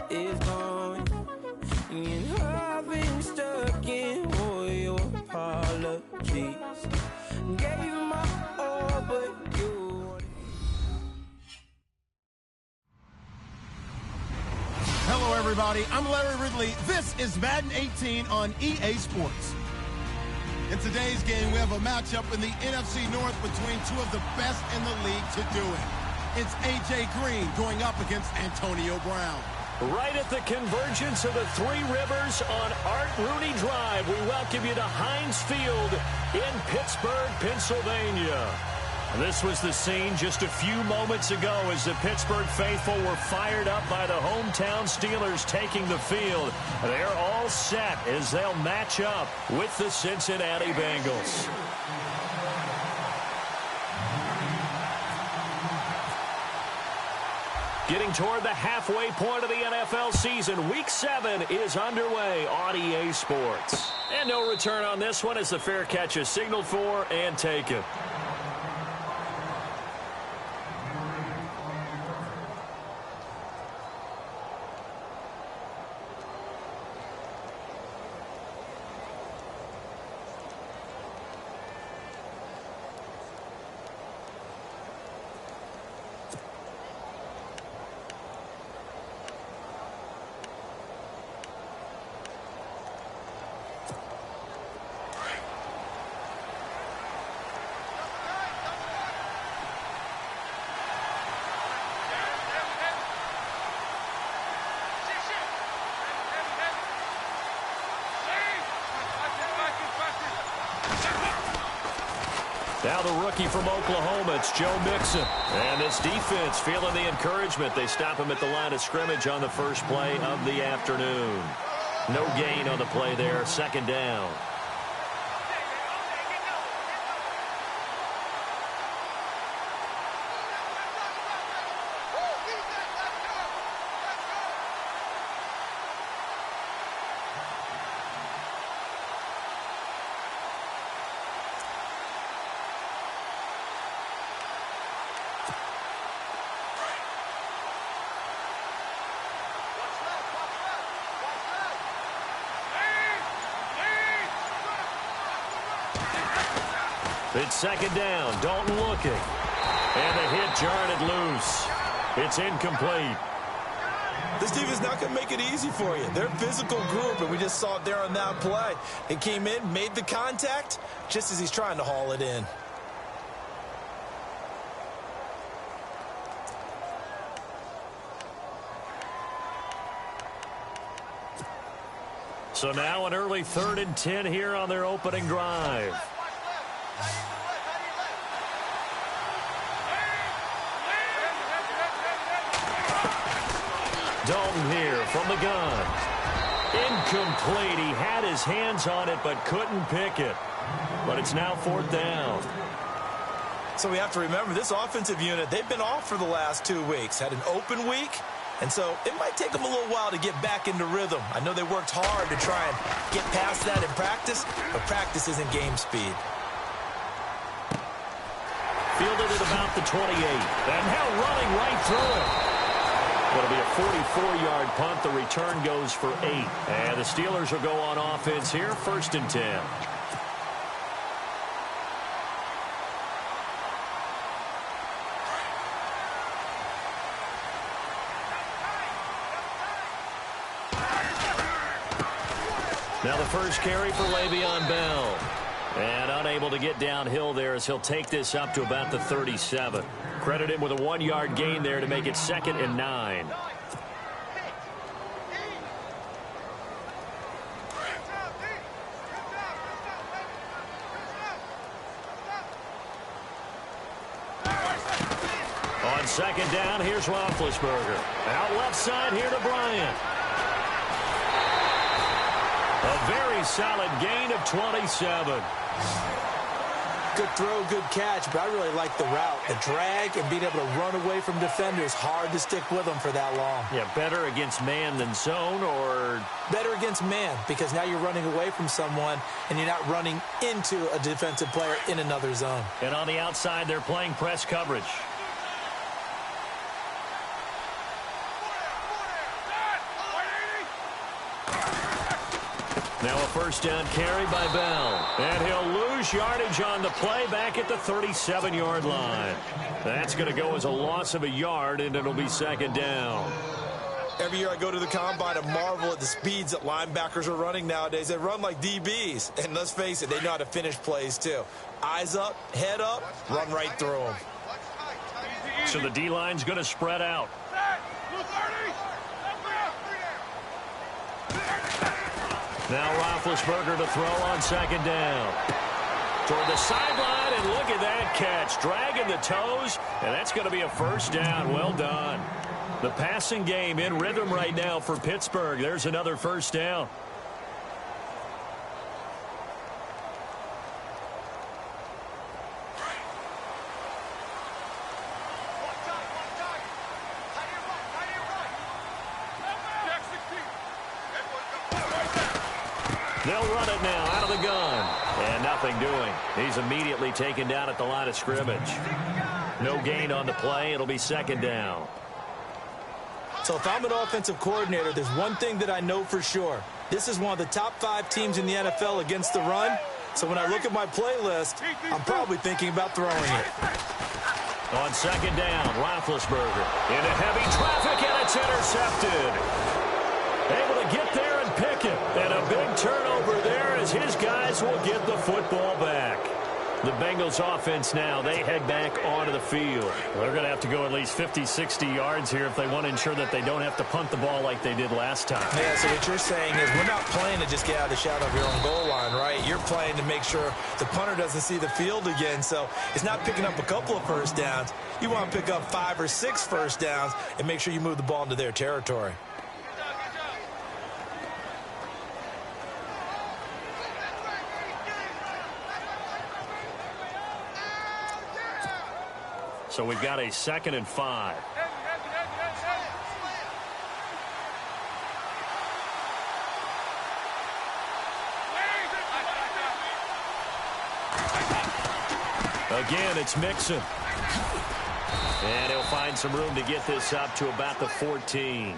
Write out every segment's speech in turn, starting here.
is gone. And I've been stuck in all your apologies. Gave my all, but you. Hello, everybody. I'm Larry Ridley. This is Madden 18 on EA Sports. In today's game, we have a matchup in the NFC North between two of the best in the league to do it. It's A.J. Green going up against Antonio Brown. Right at the convergence of the Three Rivers on Art Rooney Drive, we welcome you to Heinz Field in Pittsburgh, Pennsylvania. This was the scene just a few moments ago as the Pittsburgh faithful were fired up by the hometown Steelers taking the field. They're all set as they'll match up with the Cincinnati Bengals. Getting toward the halfway point of the NFL season, Week 7 is underway on EA Sports. And no return on this one as the fair catch is signaled for and taken. Now the rookie from Oklahoma, it's Joe Mixon. And this defense feeling the encouragement. They stop him at the line of scrimmage on the first play of the afternoon. No gain on the play there, second down. It's second down. Dalton looking. And the hit jarred it loose. It's incomplete. This defense not going to make it easy for you. They're a physical group, and we just saw it there on that play. He came in, made the contact, just as he's trying to haul it in. So now an early 3rd and 10 here on their opening drive. Dalton here from the gun. Incomplete. He had his hands on it but couldn't pick it. But it's now 4th down. So we have to remember this offensive unit, they've been off for the last 2 weeks. Had an open week, and so it might take them a little while to get back into rhythm. I know they worked hard to try and get past that in practice, but practice isn't game speed. Fielded at about the 28. And now running right through it. It'll be a 44-yard punt. The return goes for 8. And the Steelers will go on offense here, 1st and 10. Now the first carry for Le'Veon Bell. And unable to get downhill there as he'll take this up to about the 37. Credit him with a 1-yard gain there to make it 2nd and 9. On 2nd down, here's Roethlisberger. Out left side here to Bryant. A very solid gain of 27. Good throw, good catch, but I really like the route. The drag and being able to run away from defenders, hard to stick with them for that long. Yeah, better against man than zone, or? Better against man, because now you're running away from someone and you're not running into a defensive player in another zone. And on the outside, they're playing press coverage. Now a first down carry by Bell. And he'll lose yardage on the play back at the 37-yard line. That's going to go as a loss of a yard, and it'll be second down. Every year I go to the combine and marvel at the speeds that linebackers are running nowadays. They run like DBs. And let's face it, they know how to finish plays too. Eyes up, head up, run right through them. So the D-line's going to spread out. Now Roethlisberger to throw on second down. Toward the sideline, and look at that catch. Dragging the toes, and that's going to be a first down. Well done. The passing game in rhythm right now for Pittsburgh. There's another first down. They'll run it now out of the gun. And nothing doing. He's immediately taken down at the line of scrimmage. No gain on the play. It'll be second down. So if I'm an offensive coordinator, there's one thing that I know for sure. This is one of the top 5 teams in the NFL against the run. So when I look at my playlist, I'm probably thinking about throwing it. On second down, Roethlisberger into heavy traffic, and it's intercepted. Able to get there and pick it. And a big turnover there as his guys will get the football back. The Bengals offense now, they head back onto the field. They're going to have to go at least 50, 60 yards here if they want to ensure that they don't have to punt the ball like they did last time. Yeah, so what you're saying is we're not playing to just get out of the shadow of your own goal line, right? You're playing to make sure the punter doesn't see the field again. So it's not picking up a couple of first downs. You want to pick up 5 or 6 first downs and make sure you move the ball into their territory. So we've got a 2nd and 5. Again, it's Mixon. And he'll find some room to get this up to about the 14.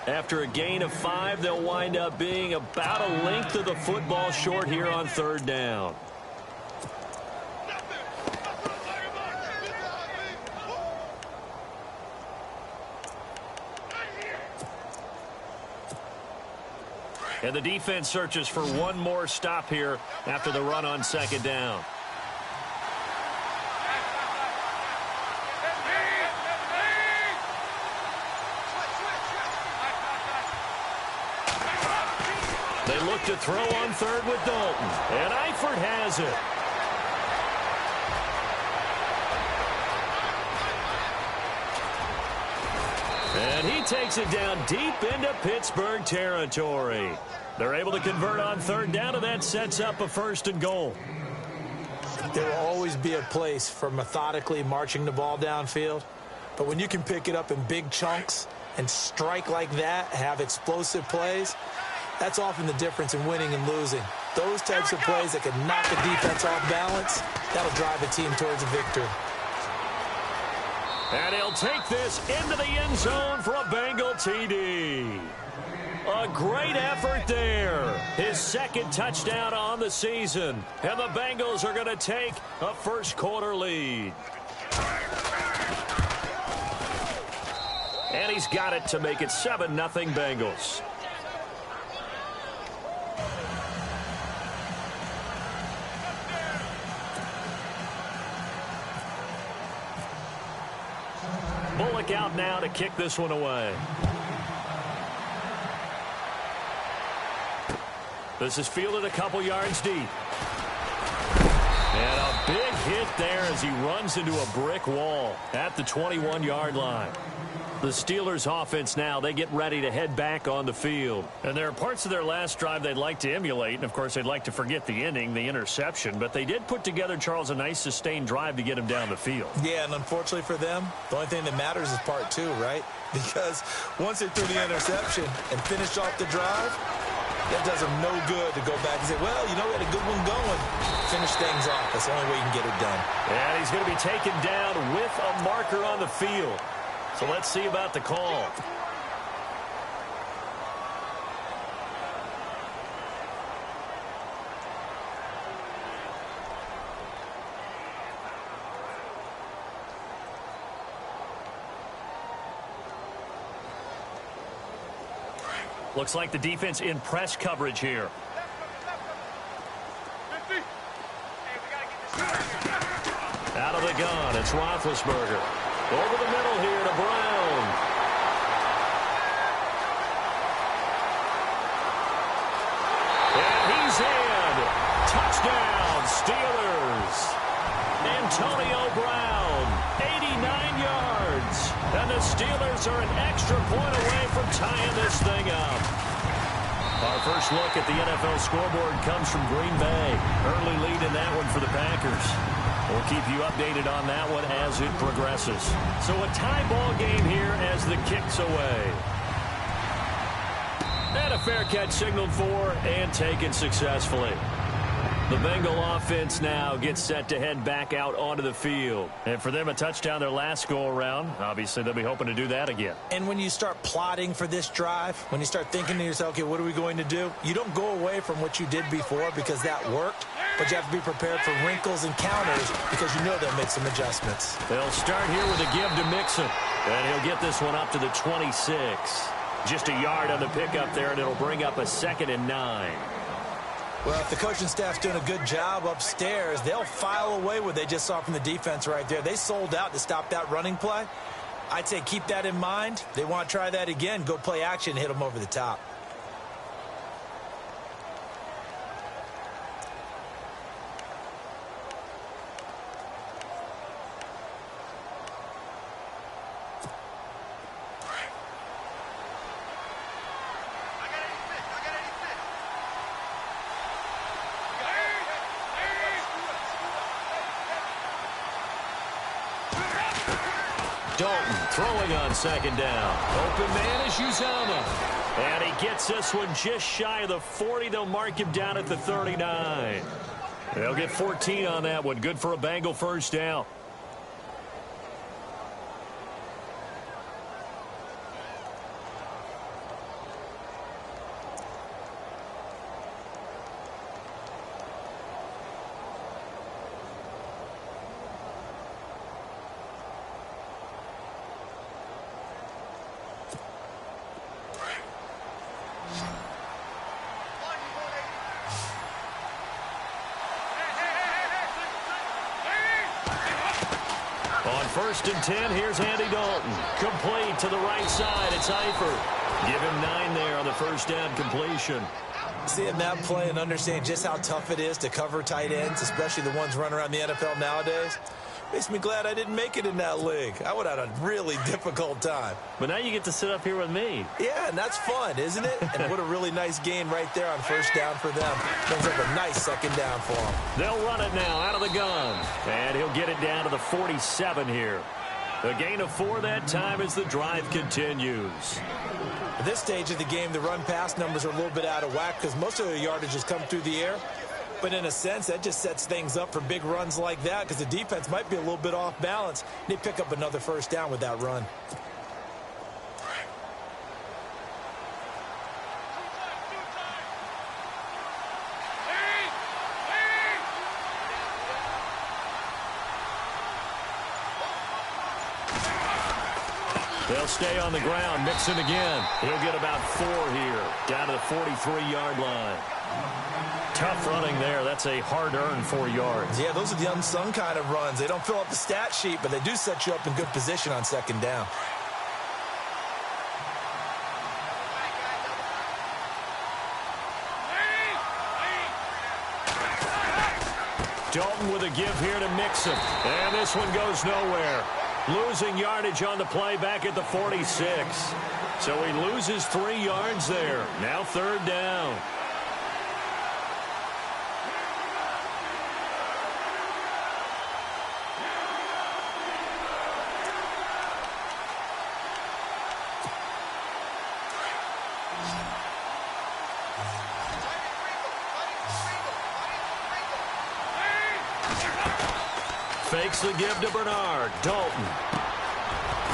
After a gain of 5, they'll wind up being about a length of the football short here on third down. And the defense searches for one more stop here after the run on second down. They look to throw on third with Dalton. And Eifert has it. And he takes it down deep into Pittsburgh territory. They're able to convert on third down, and that sets up a 1st and goal. There will always be a place for methodically marching the ball downfield. But when you can pick it up in big chunks and strike like that, have explosive plays, that's often the difference in winning and losing. Those types of plays that can knock the defense off balance, that'll drive a team towards a victory. And he'll take this into the end zone for a Bengal TD. A great effort there. His 2nd touchdown on the season. And the Bengals are going to take a first-quarter lead. And he's got it to make it 7-0 Bengals. Bullock out now to kick this one away. This is fielded a couple yards deep. And a big hit there as he runs into a brick wall at the 21-yard line. The Steelers offense now, they get ready to head back on the field. And there are parts of their last drive they'd like to emulate. And, of course, they'd like to forget the inning, the interception. But they did put together, Charles, a nice sustained drive to get him down the field. Yeah, and unfortunately for them, the only thing that matters is part 2, right? Because once they threw the interception and finished off the drive, that does them no good to go back and say, well, you know, we had a good one going. Finish things off. That's the only way you can get it done. And he's going to be taken down with a marker on the field. So let's see about the call. Looks like the defense in press coverage here. Out of the gun, it's Roethlisberger. Over the middle here to Brown. And he's in. Touchdown, Steelers. Antonio Brown, 89 yards. And the Steelers are an extra point away from tying this thing up. Our first look at the NFL scoreboard comes from Green Bay. Early lead in that one for the Packers. We'll keep you updated on that one as it progresses. So a tie ball game here as the kick's away. And a fair catch signaled for and taken successfully. The Bengal offense now gets set to head back out onto the field. And for them, a touchdown their last go-around. Obviously, they'll be hoping to do that again. And when you start plotting for this drive, when you start thinking to yourself, okay, what are we going to do? You don't go away from what you did before because that worked. But you have to be prepared for wrinkles and counters because you know they'll make some adjustments. They'll start here with a give to Mixon. And he'll get this one up to the 26. Just a yard on the pickup there, and it'll bring up a 2nd and 9. Well, if the coaching staff's doing a good job upstairs, they'll file away what they just saw from the defense right there. They sold out to stop that running play. I'd say keep that in mind. They want to try that again. Go play action, hit them over the top. Dalton throwing on 2nd down. Open man is Uzomah. And he gets this one just shy of the 40. They'll mark him down at the 39. They'll get 14 on that one. Good for a Bengal first down. On 1st and 10, here's Andy Dalton. Complete to the right side. It's Eifert. Give him 9 there on the first down completion. Seeing that play and understanding just how tough it is to cover tight ends, especially the ones running around the NFL nowadays, makes me glad I didn't make it in that league. I would have had a really difficult time. But now you get to sit up here with me. Yeah, and that's fun, isn't it? And what a really nice gain right there on first down for them. Brings up a nice 2nd down for them. They'll run it now out of the gun. And he'll get it down to the 47 here. A gain of 4 that time as the drive continues. At this stage of the game, the run-pass numbers are a little bit out of whack because most of their yardage has come through the air. But in a sense, that just sets things up for big runs like that because the defense might be a little bit off balance. They pick up another first down with that run. They'll stay on the ground. Mixon again. He'll get about 4 here. Down to the 43-yard line. Tough running there. That's a hard-earned 4 yards. Yeah, those are the unsung kind of runs. They don't fill up the stat sheet, but they do set you up in good position on 2nd down. Dalton with a give here to Mixon. And this one goes nowhere. Losing yardage on the play back at the 46. So he loses 3 yards there. Now 3rd down. Fakes the give to Bernard. Dalton.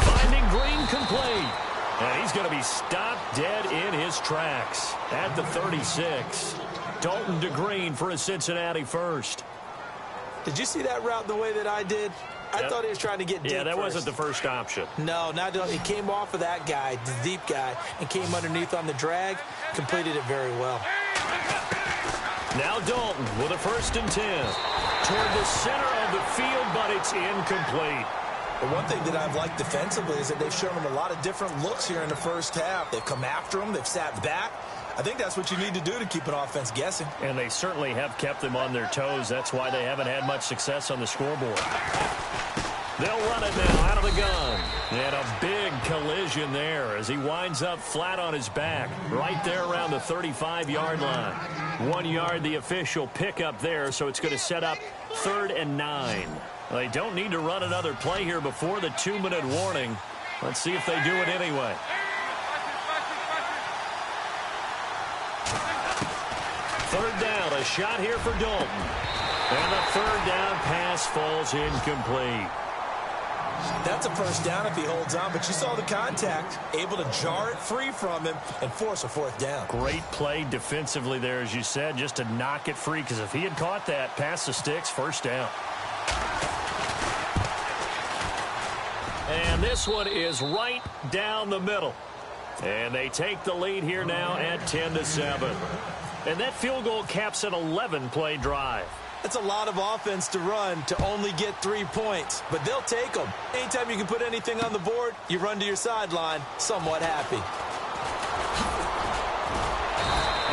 Finding Green complete. And he's going to be stopped dead in his tracks at the 36. Dalton to Green for a Cincinnati first. Did you see that route the way that I did? I thought he was trying to get deep. Yeah, that first. wasn't the first option. No, it came off of that guy, the deep guy, and came underneath on the drag. Completed it very well. Now Dalton with a 1st and 10. Toward the center of the field, but it's incomplete. The one thing that I've liked defensively is that they've shown him a lot of different looks here in the first half. They've come after him. They've sat back. I think that's what you need to do to keep an offense guessing. And they certainly have kept them on their toes. That's why they haven't had much success on the scoreboard. They'll run it now out of the gun. And a big collision there as he winds up flat on his back right there around the 35-yard line. 1 yard the official pickup there, so it's going to set up 3rd and 9. They don't need to run another play here before the 2-minute warning. Let's see if they do it anyway. Third down, a shot here for Dalton. And the 3rd down pass falls incomplete. That's a first down if he holds on, but you saw the contact, able to jar it free from him and force a 4th down. Great play defensively there, as you said, just to knock it free, because if he had caught that, past the sticks, 1st down. And this one is right down the middle. And they take the lead here now at 10-7. And that field goal caps an 11-play drive. That's a lot of offense to run to only get 3 points, but they'll take them. Anytime you can put anything on the board, you run to your sideline somewhat happy.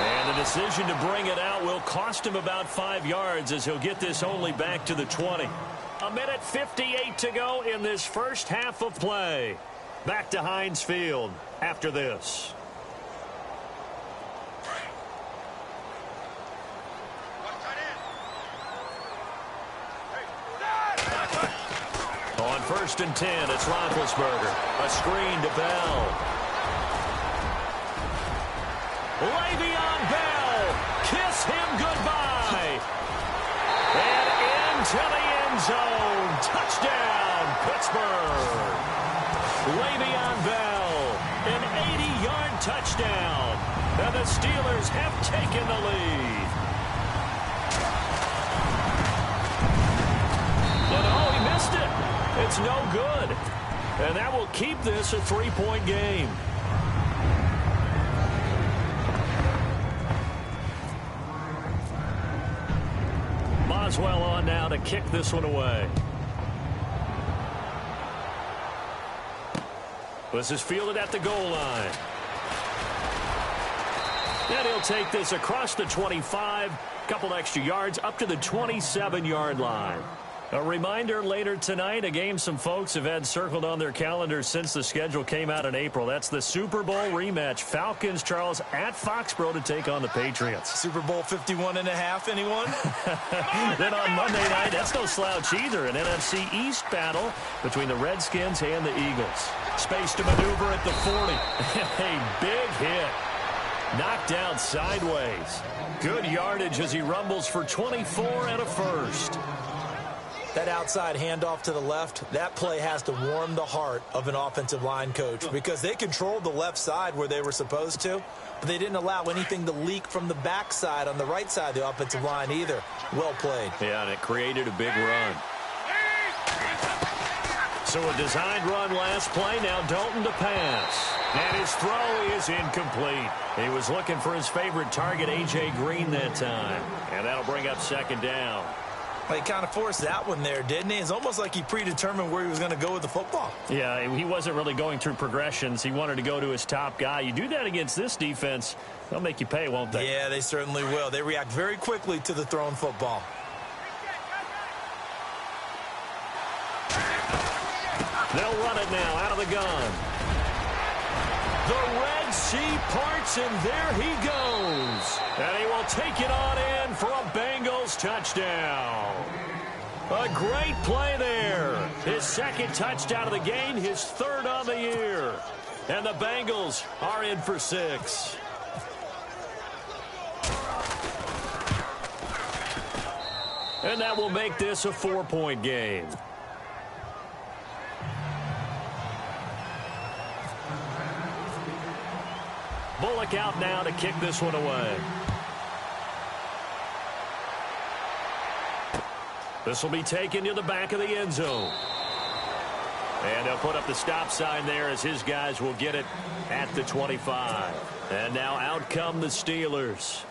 And the decision to bring it out will cost him about 5 yards as he'll get this only back to the 20. 1:58 to go in this first half of play. Back to Heinz Field after this. On 1st and 10, it's Roethlisberger. A screen to Bell. Le'Veon Bell. Kiss him goodbye. And into the end zone. Touchdown, Pittsburgh. Le'Veon Bell. An 80-yard touchdown. And the Steelers have taken the lead. And oh, he missed it. It's no good. And that will keep this a 3-point game. Boswell on now to kick this one away. This is fielded at the goal line. And he'll take this across the 25, couple extra yards up to the 27-yard line. A reminder later tonight, a game some folks have had circled on their calendars since the schedule came out in April. That's the Super Bowl rematch. Falcons, Charles, at Foxborough to take on the Patriots. Super Bowl 51.5, anyone? Then on Monday night, that's no slouch either. An NFC East battle between the Redskins and the Eagles. Space to maneuver at the 40. A big hit. Knocked out sideways. Good yardage as he rumbles for 24 and a first. That outside handoff to the left, that play has to warm the heart of an offensive line coach because they controlled the left side where they were supposed to, but they didn't allow anything to leak from the backside on the right side of the offensive line either. Well played. Yeah, and it created a big run. So a designed run last play, now Dalton to pass. And his throw is incomplete. He was looking for his favorite target, A.J. Green, that time. And that'll bring up 2nd down. Well, he kind of forced that one there, didn't he? It's almost like he predetermined where he was going to go with the football. Yeah, he wasn't really going through progressions. He wanted to go to his top guy. You do that against this defense, they'll make you pay, won't they? Yeah, they certainly will. They react very quickly to the thrown football. They'll run it now out of the gun. The Red Sea parts, and there he goes. And he will take it on in for a Bengals touchdown. A great play there. His 2nd touchdown of the game, his 3rd on the year. And the Bengals are in for 6. And that will make this a 4-point game. Bullock out now to kick this one away. This will be taken to the back of the end zone. And they'll put up the stop sign there as his guys will get it at the 25. And now out come the Steelers.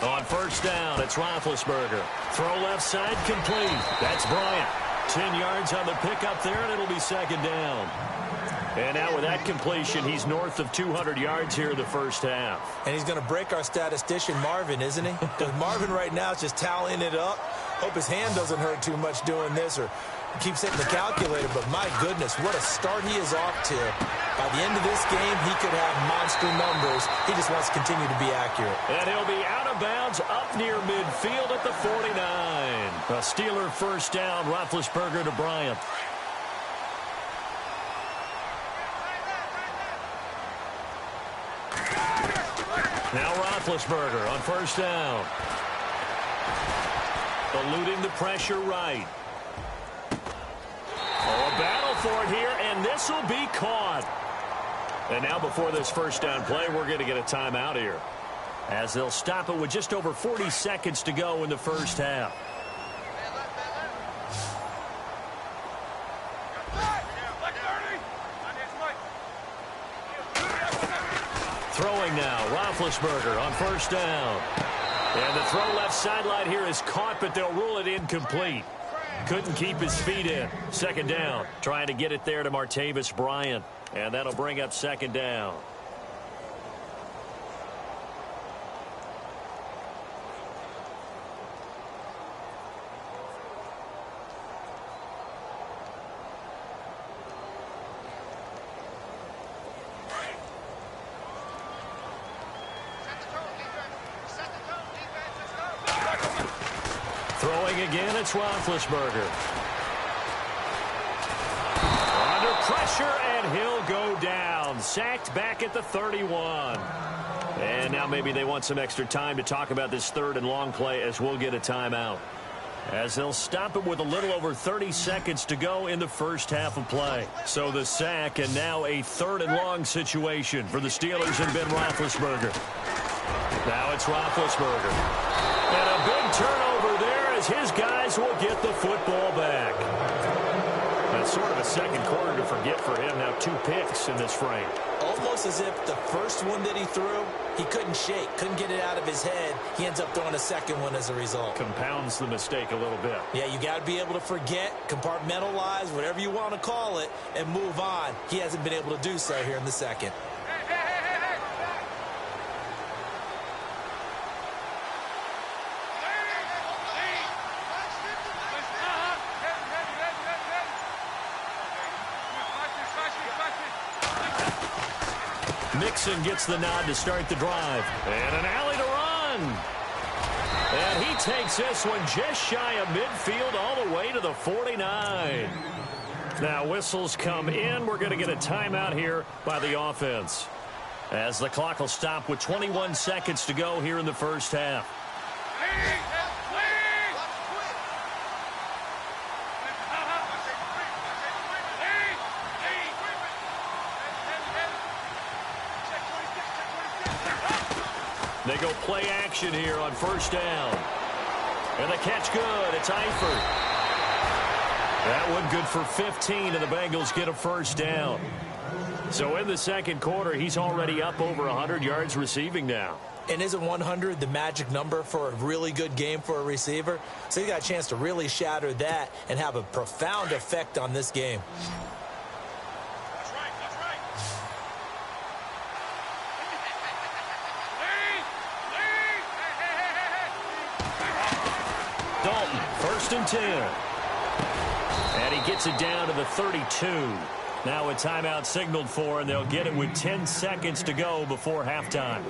On first down, it's Roethlisberger. Throw left side complete. That's Bryant. 10 yards on the pickup there, and it'll be second down. And now with that completion, he's north of 200 yards here in the first half. And he's going to break our statistician, Marvin, isn't he? Because Marvin right now is just tallying it up. Hope his hand doesn't hurt too much doing this or keeps hitting the calculator. But my goodness, what a start he is off to. By the end of this game, he could have monster numbers. He just wants to continue to be accurate. And he'll be out of bounds up near midfield at the 49. A Steeler first down, Roethlisberger to Bryant. Now Roethlisberger on first down. Eluding the pressure right. Oh, a battle for it here, and this will be caught. And now before this first down play, we're going to get a timeout here, as they'll stop it with just over 40 seconds to go in the first half. Throwing now, Roethlisberger on first down. And the throw left sideline here is caught, but they'll rule it incomplete. Couldn't keep his feet in. Second down, trying to get it there to Martavis Bryant. And that'll bring up second down. Throwing again, it's Roethlisberger. Under pressure, and he'll go down. Sacked back at the 31. And now maybe they want some extra time to talk about this third and long play, as we'll get a timeout, as they'll stop it with a little over 30 seconds to go in the first half of play. So the sack, and now a third and long situation for the Steelers and Ben Roethlisberger. Now it's Roethlisberger. And a big turnover there as his guys will get the football back. That's sort of a second quarter to forget for him. Now 2 picks in this frame. Almost as if the first one that he threw, he couldn't shake, couldn't get it out of his head. He ends up throwing a second one as a result. Compounds the mistake a little bit. Yeah, you got to be able to forget, compartmentalize, whatever you want to call it, and move on. He hasn't been able to do so here in the second. Mixon gets the nod to start the drive. And an alley to run. And he takes this one just shy of midfield all the way to the 49. Now whistles come in. We're going to get a timeout here by the offense, as the clock will stop with 21 seconds to go here in the first half. They go play action here on first down. And the catch good. It's Eifert. That one good for 15, and the Bengals get a first down. So in the second quarter, he's already up over 100 yards receiving now. And isn't 100 the magic number for a really good game for a receiver? So he got a chance to really shatter that and have a profound effect on this game. Dalton, first and 10. And he gets it down to the 32. Now a timeout signaled for, and they'll get it with 10 seconds to go before halftime.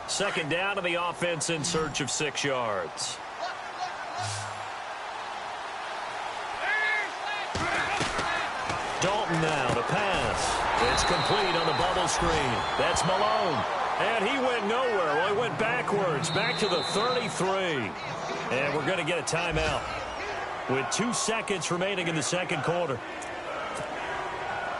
Second down to the offense in search of 6 yards. Dalton now to pass. It's complete on the bubble screen. That's Malone. And he went nowhere. Well, he went backwards, back to the 33. And we're going to get a timeout with 2 seconds remaining in the second quarter.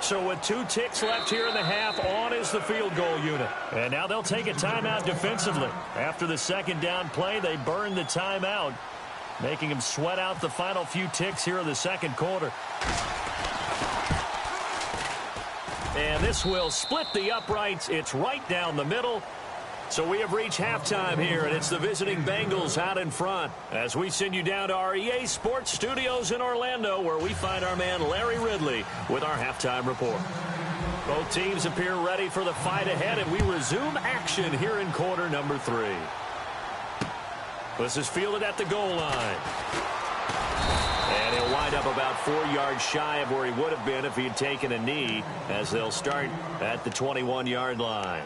So with 2 ticks left here in the half, on is the field goal unit. And now they'll take a timeout defensively. After the second down play, they burn the timeout, making them sweat out the final few ticks here in the second quarter. And this will split the uprights. It's right down the middle. So we have reached halftime here, and it's the visiting Bengals out in front as we send you down to our EA Sports Studios in Orlando, where we find our man Larry Ridley with our halftime report. Both teams appear ready for the fight ahead, and we resume action here in quarter number 3. This is fielded at the goal line. And he'll wind up about 4 yards shy of where he would have been if he had taken a knee, as they'll start at the 21-yard line.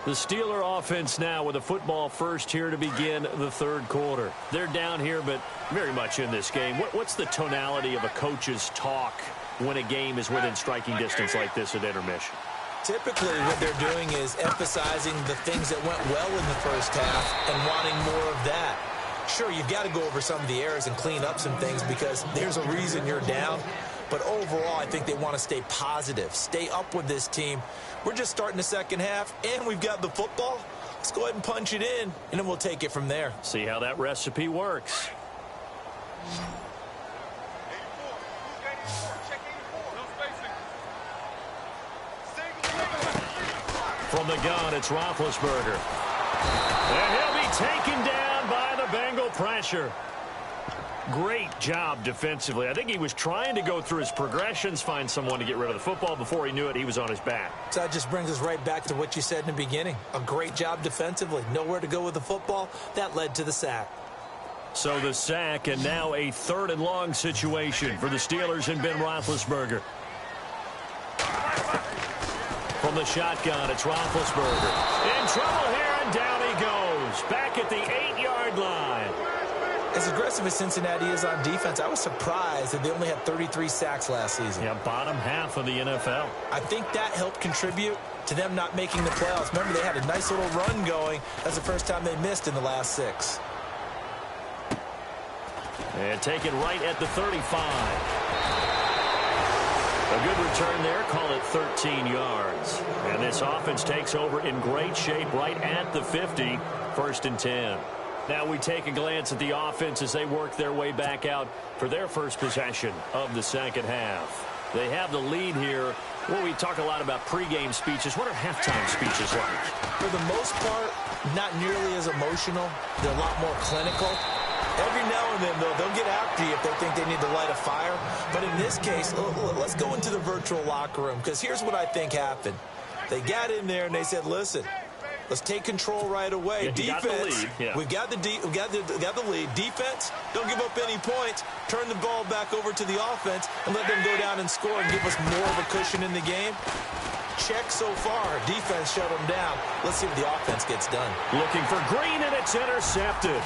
The Steeler offense now with a football first here to begin the third quarter. They're down here, but very much in this game. What's the tonality of a coach's talk when a game is within striking distance like this at intermission? Typically, what they're doing is emphasizing the things that went well in the first half and wanting more of that. Sure, you've got to go over some of the errors and clean up some things because there's a reason you're down. But overall, I think they want to stay positive, stay up with this team. We're just starting the second half, and we've got the football. Let's go ahead and punch it in, and then we'll take it from there. See how that recipe works. From the gun, it's Roethlisberger. And he'll be taken down by the Bengal pressure. Great job defensively. I think he was trying to go through his progressions, find someone to get rid of the football. Before he knew it, he was on his back. So that just brings us right back to what you said in the beginning. A great job defensively. Nowhere to go with the football. That led to the sack. So the sack, and now a 3rd and long situation for the Steelers and Ben Roethlisberger. From the shotgun, it's Roethlisberger. In trouble here, and down he goes. Back at the 8-yard line. As aggressive as Cincinnati is on defense, I was surprised that they only had 33 sacks last season. Yeah, bottom half of the NFL. I think that helped contribute to them not making the playoffs. Remember, they had a nice little run going. That's the first time they missed in the last 6. And taken right at the 35. A good return there, call it 13 yards. And this offense takes over in great shape right at the 50, 1st and 10. Now we take a glance at the offense as they work their way back out for their first possession of the second half. They have the lead here. Well, we talk a lot about pregame speeches. What are halftime speeches like? For the most part, not nearly as emotional. They're a lot more clinical. Every now and then, though, they'll get after you if they think they need to light a fire. But in this case, let's go into the virtual locker room, because here's what I think happened. They got in there and they said, listen, let's take control right away. Yeah, defense, we've got the lead. Defense, don't give up any points. Turn the ball back over to the offense and let them go down and score and give us more of a cushion in the game. Check so far. Defense shut them down. Let's see what the offense gets done. Looking for Green, and it's intercepted.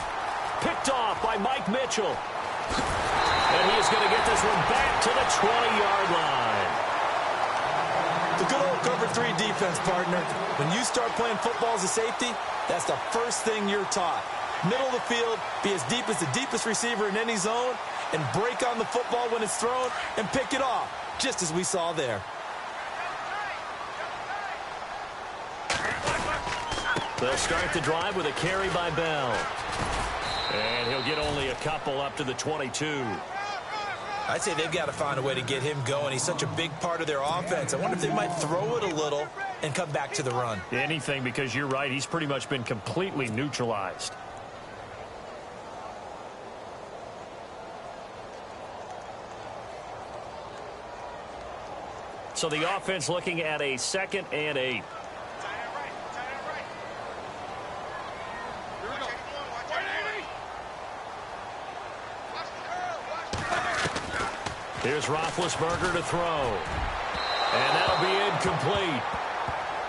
Picked off by Mike Mitchell. And he is going to get this one back to the 20-yard line. The good old cover 3 defense, partner. When you start playing football as a safety, that's the first thing you're taught. Middle of the field, be as deep as the deepest receiver in any zone, and break on the football when it's thrown and pick it off, just as we saw there. They'll start the drive with a carry by Bell. And he'll get only a couple up to the 22. I'd say they've got to find a way to get him going. He's such a big part of their offense. I wonder if they might throw it a little and come back to the run. Anything, because you're right. He's pretty much been completely neutralized. So the offense looking at a 2nd and 8. Here's Roethlisberger to throw. And that'll be incomplete.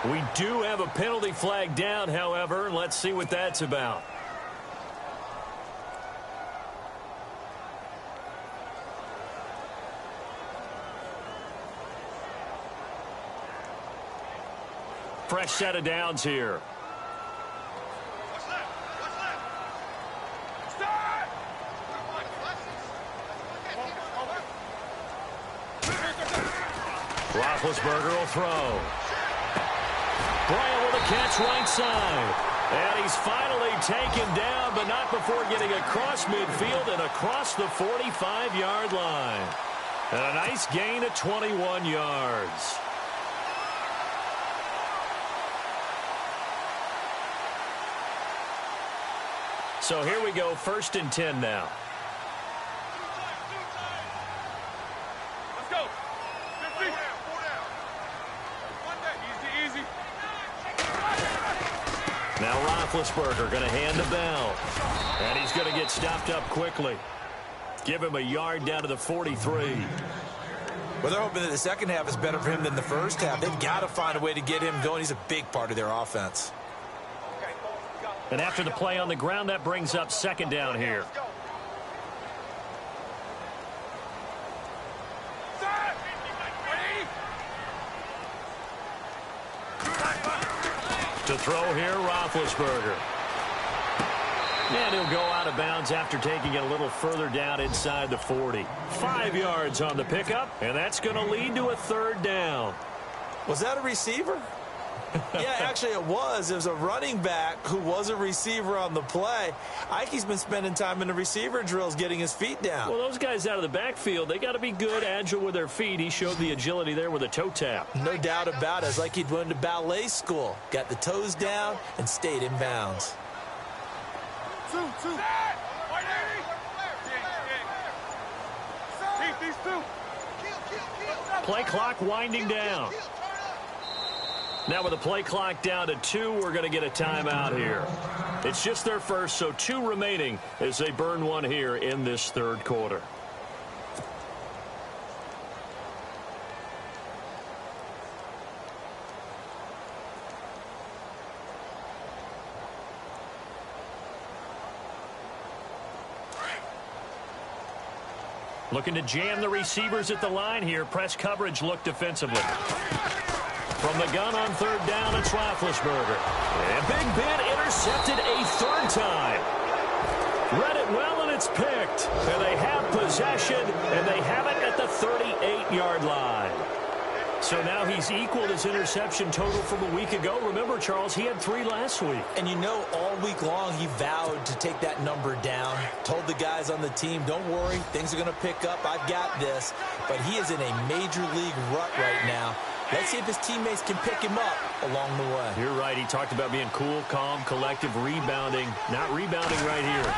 We do have a penalty flag down, however. Let's see what that's about. Fresh set of downs here. Roethlisberger will throw. Bryant with a catch right side. And he's finally taken down, but not before getting across midfield and across the 45-yard line. And a nice gain of 21 yards. So here we go, 1st and 10 now. Let's go. 50. Easy. Now Roethlisberger going to hand the bell. And he's going to get stopped up quickly. Give him a yard down to the 43. Well, they're hoping that the second half is better for him than the first half. They've got to find a way to get him going. He's a big part of their offense. And after the play on the ground, that brings up 2nd down here. To throw here, Roethlisberger. And he'll go out of bounds after taking it a little further down inside the 40. 5 yards on the pickup, and that's going to lead to a 3rd down. Was that a receiver? Yeah, actually it was. It was a running back who was a receiver on the play. Ike's been spending time in the receiver drills getting his feet down. Well, those guys out of the backfield, they got to be good, agile with their feet. He showed the agility there with a toe tap. No doubt about it. It's like he'd went to ballet school. Got the toes down and stayed in bounds. Two. Play clock winding down. Now with the play clock down to 2, we're going to get a timeout here. It's just their first, so 2 remaining as they burn one here in this 3rd quarter. Looking to jam the receivers at the line here. Press coverage look defensively. From the gun on 3rd down, it's Roethlisberger. And Big Ben intercepted a 3rd time. Read it well, and it's picked. And they have possession, and they have it at the 38-yard line. So now he's equaled his interception total from a week ago. Remember, Charles, he had 3 last week. And you know, all week long he vowed to take that number down. Told the guys on the team, don't worry, things are going to pick up. I've got this. But he is in a major league rut right now. Let's see if his teammates can pick him up along the way. You're right. He talked about being cool, calm, collective, rebounding. Not rebounding right here.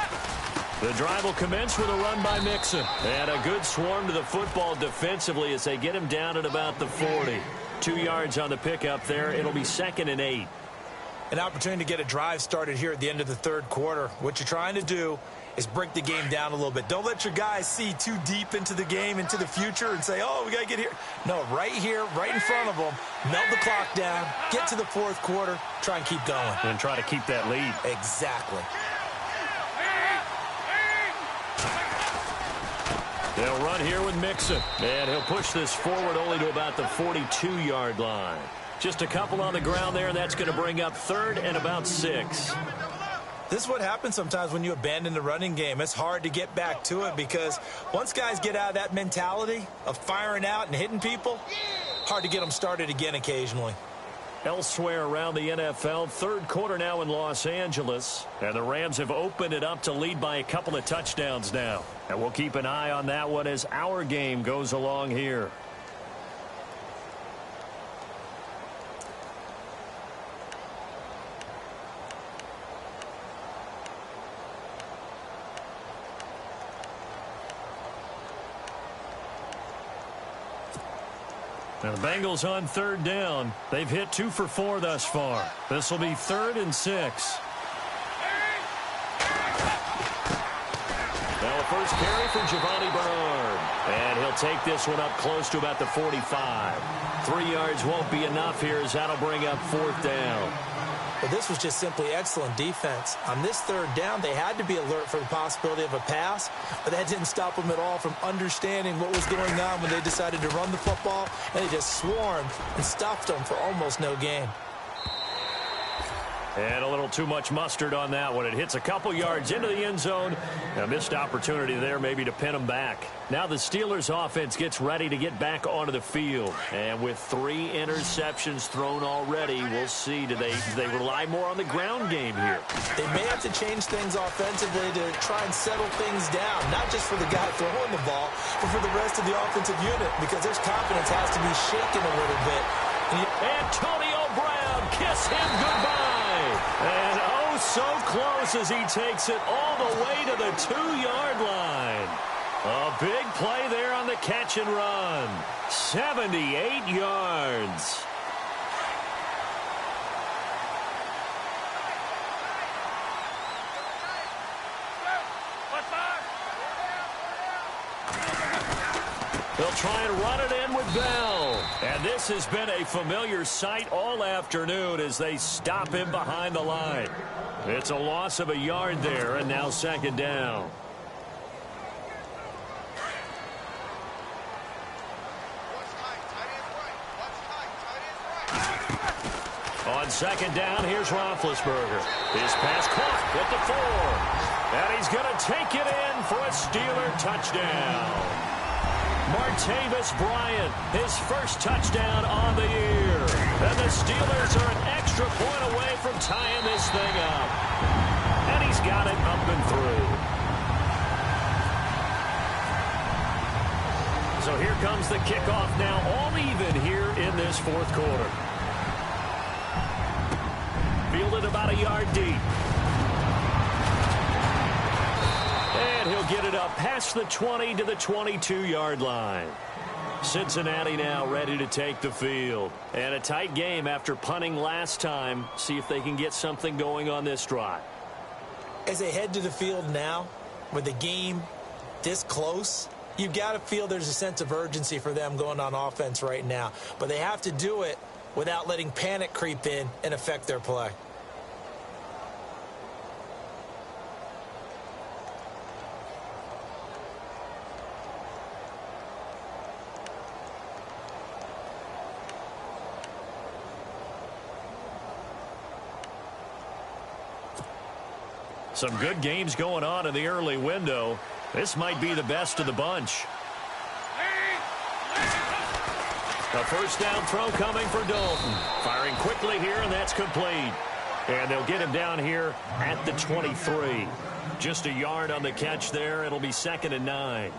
The drive will commence with a run by Mixon. And a good swarm to the football defensively as they get him down at about the 40. 2 yards on the pickup there. It'll be 2nd and 8. An opportunity to get a drive started here at the end of the 3rd quarter. What you're trying to do is break the game down a little bit. Don't let your guys see too deep into the game, into the future, and say, oh, we got to get here. No, right here, right in front of them, melt the clock down, get to the 4th quarter, try and keep going. And try to keep that lead. Exactly. They'll run here with Mixon. And he'll push this forward only to about the 42-yard line. Just a couple on the ground there, and that's going to bring up 3rd and about 6. This is what happens sometimes when you abandon the running game. It's hard to get back to it because once guys get out of that mentality of firing out and hitting people, hard to get them started again occasionally. Elsewhere around the NFL, 3rd quarter now in Los Angeles. And the Rams have opened it up to lead by a couple of touchdowns now. And we'll keep an eye on that one as our game goes along here. Now the Bengals on 3rd down. They've hit 2 for 4 thus far. This will be 3rd and 6. Now a first carry for Giovanni Bernard. And he'll take this one up close to about the 45. 3 yards won't be enough here as that'll bring up 4th down. But this was just simply excellent defense. On this 3rd down, they had to be alert for the possibility of a pass, but that didn't stop them at all from understanding what was going on when they decided to run the football, and they just swarmed and stuffed them for almost no gain. And a little too much mustard on that one. It hits a couple yards into the end zone. A missed opportunity there maybe to pin them back. Now the Steelers offense gets ready to get back onto the field. And with 3 interceptions thrown already, we'll see. Do they rely more on the ground game here? They may have to change things offensively to try and settle things down. Not just for the guy throwing the ball, but for the rest of the offensive unit. Because their confidence has to be shaken a little bit. Antonio Brown, kiss him goodbye. And oh, so close as he takes it all the way to the 2-yard line. A big play there on the catch and run. 78 yards. They'll try and run it in with Bell. And this has been a familiar sight all afternoon as they stop him behind the line. It's a loss of a yard there, and now second down. On second down, here's Roethlisberger. His pass caught at the 4. And he's going to take it in for a Steeler touchdown. Martavis Bryant, his first touchdown on the year. And the Steelers are an extra point away from tying this thing up. And he's got it up and through. So here comes the kickoff now, all even here in this fourth quarter. Fielded about a yard deep. And he'll get it up past the 20 to the 22-yard line. Cincinnati now ready to take the field. And a tight game after punting last time. See if they can get something going on this drive. As they head to the field now, with the game this close, you've got to feel there's a sense of urgency for them going on offense right now. But they have to do it without letting panic creep in and affect their play. Some good games going on in the early window. This might be the best of the bunch. A first down throw coming for Dalton. Firing quickly here, and that's complete. And they'll get him down here at the 23. Just a yard on the catch there. It'll be 2nd and 9.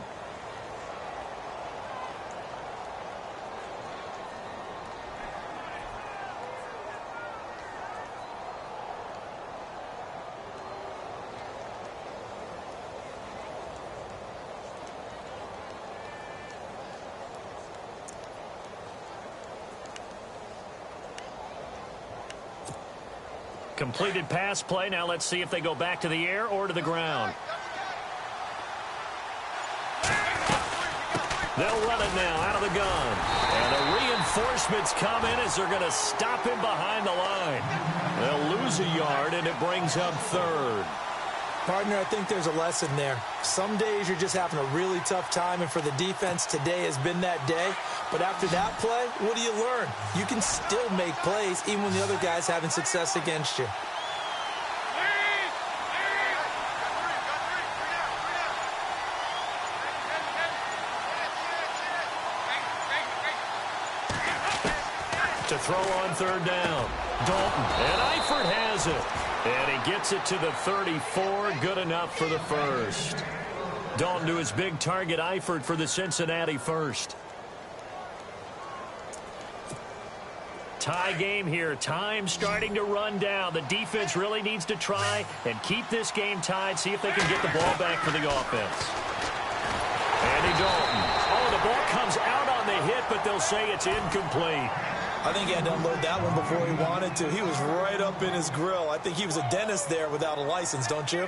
Completed pass play. Now let's see if they go back to the air or to the ground. They'll run it now out of the gun. And the reinforcements come in as they're going to stop him behind the line. They'll lose a yard, and it brings up 3rd. Partner, I think there's a lesson there. Some days you're just having a really tough time, and for the defense, today has been that day. But after that play, what do you learn? You can still make plays even when the other guy's having success against you. To throw on 3rd down. Dalton. And Eifert has it. And he gets it to the 34. Good enough for the first. Dalton to his big target, Eifert, for the Cincinnati first. Tie game here. Time starting to run down. The defense really needs to try and keep this game tied. See if they can get the ball back for the offense. Andy Dalton. Oh, the ball comes out on the hit, but they'll say it's incomplete. I think he had to unload that one before he wanted to. He was right up in his grill. I think he was a dentist there without a license, don't you?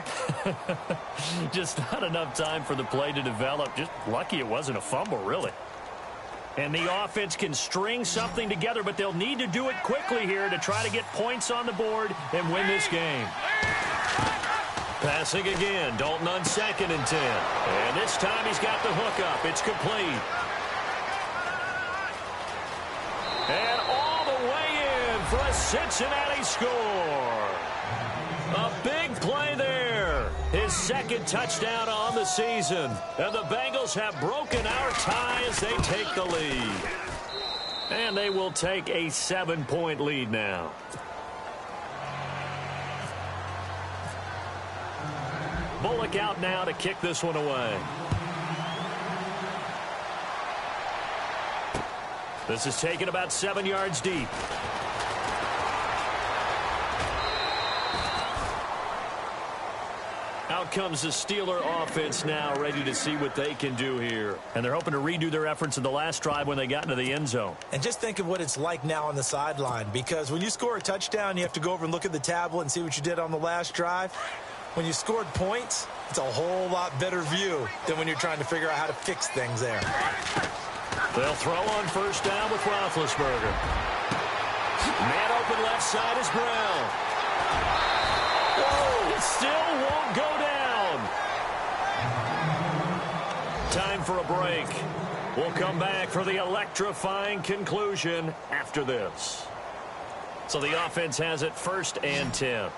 Just not enough time for the play to develop. Just lucky it wasn't a fumble, really. And the offense can string something together, but they'll need to do it quickly here to try to get points on the board and win this game. Passing again. Dalton on 2nd and 10. And this time he's got the hook up. It's complete. And all the way in for a Cincinnati score. A big play there. His second touchdown on the season. And the Bengals have broken our tie as they take the lead. And they will take a 7-point lead now. Bullock out now to kick this one away. This is taken about 7 yards deep. Out comes the Steeler offense now, ready to see what they can do here. And they're hoping to redo their efforts in the last drive when they got into the end zone. And just think of what it's like now on the sideline, because when you score a touchdown, you have to go over and look at the tablet and see what you did on the last drive. When you scored points, it's a whole lot better view than when you're trying to figure out how to fix things there. They'll throw on first down with Roethlisberger. Man open left side is Brown. Whoa, still won't go down. Time for a break. We'll come back for the electrifying conclusion after this. So the offense has it 1st and 10.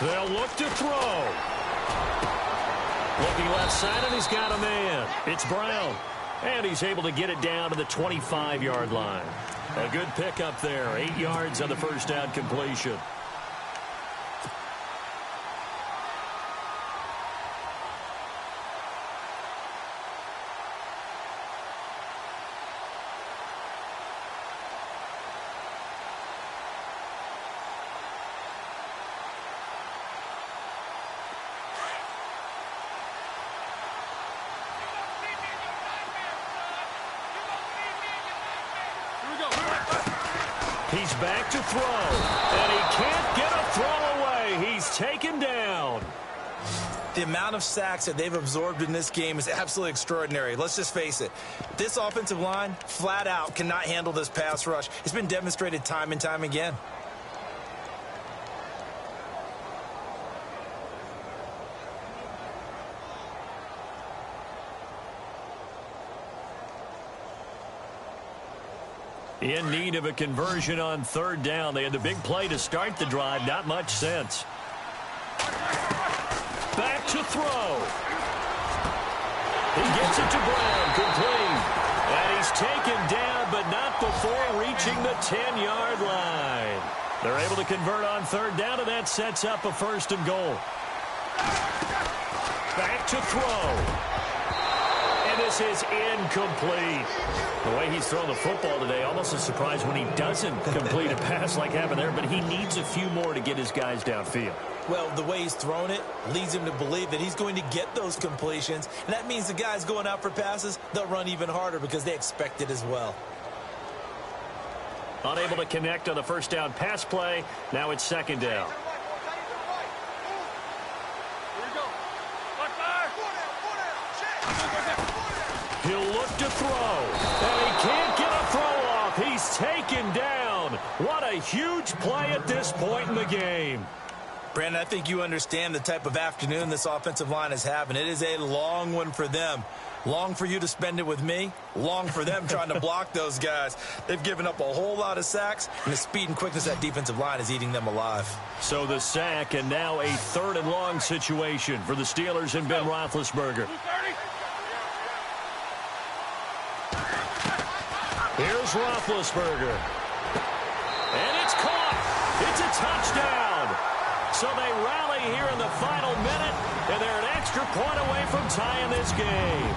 They'll look to throw. Looking left side, and he's got a man. It's Brown. And he's able to get it down to the 25-yard line. A good pickup there. 8 yards on the first down completion. He's back to throw, and he can't get a throw away. He's taken down. The amount of sacks that they've absorbed in this game is absolutely extraordinary. Let's just face it. This offensive line, flat out, cannot handle this pass rush. It's been demonstrated time and time again. In need of a conversion on 3rd down. They had the big play to start the drive. Not much sense. Back to throw. He gets it to Brown. Complete. And he's taken down, but not before reaching the 10-yard line. They're able to convert on 3rd down, and that sets up a 1st and goal. Back to throw. And this is incomplete. The way he's thrown the football today, almost a surprise when he doesn't complete a pass like happened there, but he needs a few more to get his guys downfield. Well, the way he's thrown it leads him to believe that he's going to get those completions, and that means the guys going out for passes, they'll run even harder because they expect it as well. Unable to connect on the first down pass play. Now it's 2nd down. He'll look to throw, and he can't get a throw off. He's taken down. What a huge play at this point in the game. Brandon, I think you understand the type of afternoon this offensive line is having. It is a long one for them. Long for you to spend it with me. Long for them trying to block those guys. They've given up a whole lot of sacks, and the speed and quickness of that defensive line is eating them alive. So the sack, and now a 3rd and long situation for the Steelers and Ben Roethlisberger. Here's Roethlisberger. And it's caught. It's a touchdown. So they rally here in the final minute, and they're an extra point away from tying this game.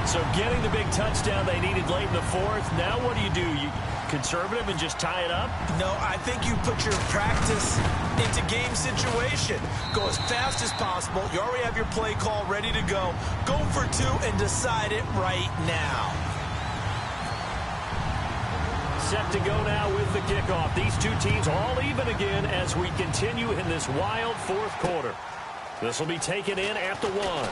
So getting the big touchdown they needed late in the 4th. Now what do? You conservative and just tie it up? No, I think you put your practice into game situation. Go as fast as possible. You already have your play call ready to go. Go for 2 and decide it right now. Set to go now with the kickoff. These two teams all even again as we continue in this wild 4th quarter. This will be taken in at the 1.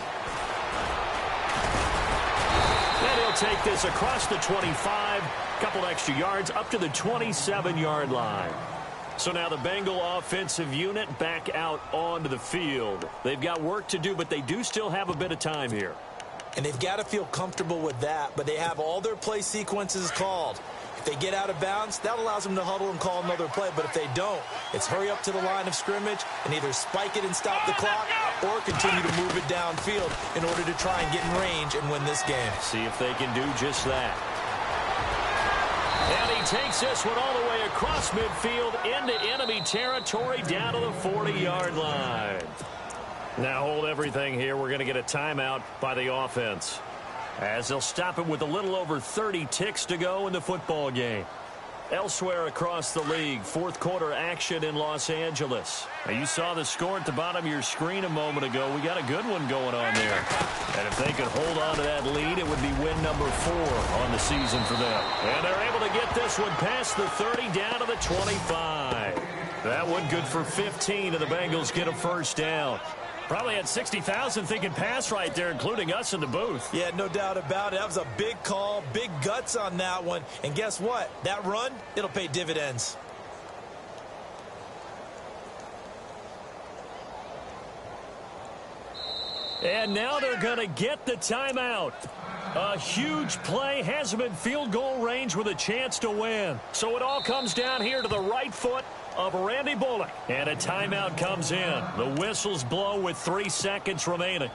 And he'll take this across the 25, couple extra yards up to the 27-yard line. So now the Bengal offensive unit back out onto the field. They've got work to do, but they do still have a bit of time here. and they've got to feel comfortable with that, but they have all their play sequences called. If they get out of bounds, that allows them to huddle and call another play, but if they don't, it's hurry up to the line of scrimmage and either spike it and stop the clock or continue to move it downfield in order to try and get in range and win this game. See if they can do just that. And he takes this one all the way across midfield into enemy territory down to the 40-yard line. Now hold everything here. We're going to get a timeout by the offense, as they'll stop it with a little over 30 ticks to go in the football game. Elsewhere across the league, fourth quarter action in Los Angeles. Now you saw the score at the bottom of your screen a moment ago. We got a good one going on there. And if they could hold on to that lead, it would be win number 4 on the season for them. And they're able to get this one past the 30 down to the 25. That one good for 15, and the Bengals get a first down. Probably had 60,000 thinking pass right there, including us in the booth. Yeah, no doubt about it. That was a big call, big guts on that one. And guess what? That run, it'll pay dividends. And now they're going to get the timeout. A huge play, has them in field goal range with a chance to win. So it all comes down here to the right foot of Randy Bullock. And a timeout comes in. The whistles blow with 3 seconds remaining.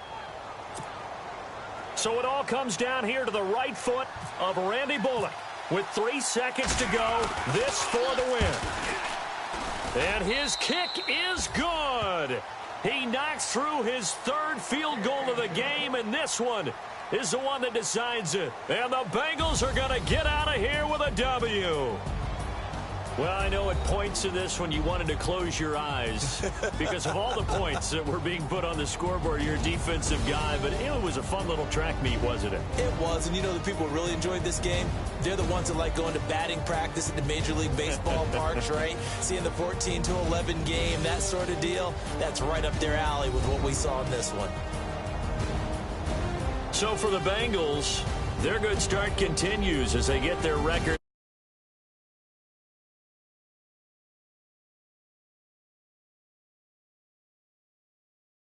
So it all comes down here to the right foot of Randy Bullock with 3 seconds to go. This for the win. And his kick is good. He knocks through his 3rd field goal of the game, and this one is the one that decides it. And the Bengals are going to get out of here with a W. Well, I know at points in this one you wanted to close your eyes because of all the points that were being put on the scoreboard. You're a defensive guy, but it was a fun little track meet, wasn't it? It was, and you know the people who really enjoyed this game? They're the ones that like going to batting practice at the Major League Baseball parks, right? Seeing the 14-11 game, that sort of deal, that's right up their alley with what we saw in this one. So for the Bengals, their good start continues as they get their record.